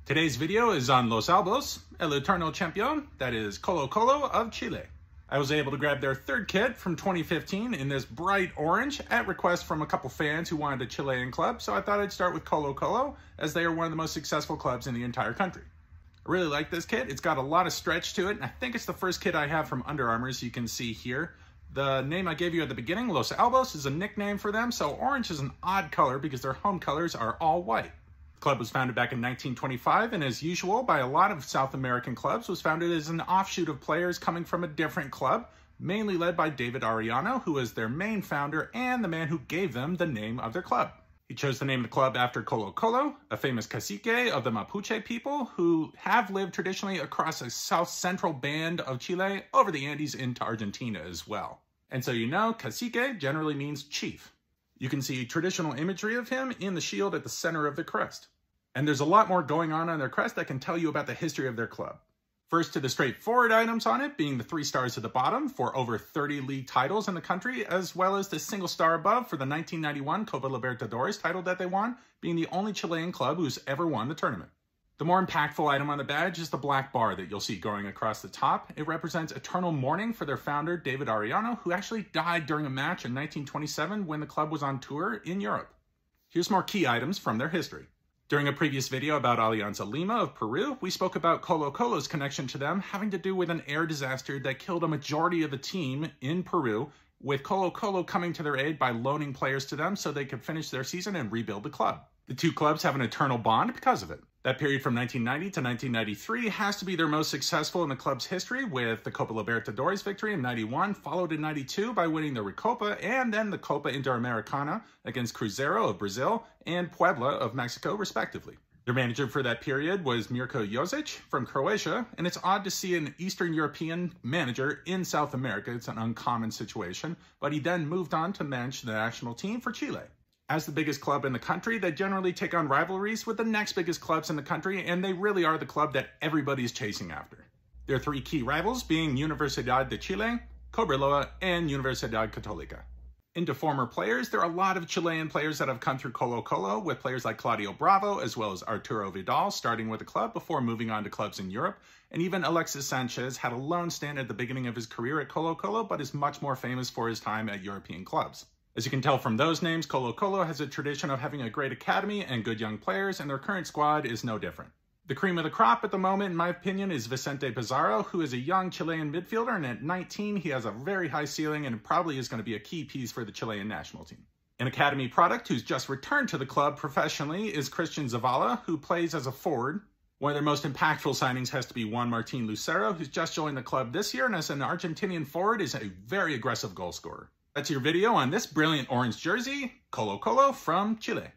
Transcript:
Today's video is on Los Albos, el eterno campeón, that is Colo-Colo of Chile. I was able to grab their third kit from 2015 in this bright orange at request from a couple fans who wanted a Chilean club, so I thought I'd start with Colo-Colo as they are one of the most successful clubs in the entire country. I really like this kit. It's got a lot of stretch to it, and I think it's the first kit I have from Under Armour, as you can see here. The name I gave you at the beginning, Los Albos, is a nickname for them, so orange is an odd color because their home colors are all white. The club was founded back in 1925, and as usual, by a lot of South American clubs, was founded as an offshoot of players coming from a different club, mainly led by David Arellano, who was their main founder and the man who gave them the name of their club. He chose the name of the club after Colo-Colo, a famous cacique of the Mapuche people who have lived traditionally across a south-central band of Chile over the Andes into Argentina as well. And so you know, cacique generally means chief. You can see traditional imagery of him in the shield at the center of the crest. And there's a lot more going on their crest that can tell you about the history of their club. First to the straightforward items on it, being the 3 stars at the bottom for over 30 league titles in the country, as well as the single star above for the 1991 Copa Libertadores title that they won, being the only Chilean club who's ever won the tournament. The more impactful item on the badge is the black bar that you'll see going across the top. It represents eternal mourning for their founder, David Arellano, who actually died during a match in 1927 when the club was on tour in Europe. Here's more key items from their history. During a previous video about Alianza Lima of Peru, we spoke about Colo-Colo's connection to them having to do with an air disaster that killed a majority of the team in Peru, with Colo-Colo coming to their aid by loaning players to them so they could finish their season and rebuild the club. The two clubs have an eternal bond because of it. That period from 1990 to 1993 has to be their most successful in the club's history, with the Copa Libertadores victory in 91, followed in 92 by winning the Recopa and then the Copa Interamericana against Cruzeiro of Brazil and Puebla of Mexico, respectively. Their manager for that period was Mirko Josic from Croatia, and it's odd to see an Eastern European manager in South America. It's an uncommon situation, but he then moved on to manage the national team for Chile. As the biggest club in the country, they generally take on rivalries with the next biggest clubs in the country, and they really are the club that everybody's chasing after. Their 3 key rivals being Universidad de Chile, Cobreloa, and Universidad Católica. Into former players, there are a lot of Chilean players that have come through Colo-Colo, with players like Claudio Bravo, as well as Arturo Vidal starting with the club before moving on to clubs in Europe, and even Alexis Sanchez had a lone stand at the beginning of his career at Colo-Colo, but is much more famous for his time at European clubs. As you can tell from those names, Colo-Colo has a tradition of having a great academy and good young players, and their current squad is no different. The cream of the crop at the moment, in my opinion, is Vicente Pizarro, who is a young Chilean midfielder, and at 19, he has a very high ceiling and probably is going to be a key piece for the Chilean national team. An academy product who's just returned to the club professionally is Christian Zavala, who plays as a forward. One of their most impactful signings has to be Juan Martín Lucero, who's just joined the club this year, and as an Argentinian forward is a very aggressive goal scorer. That's your video on this brilliant orange jersey, Colo-Colo from Chile.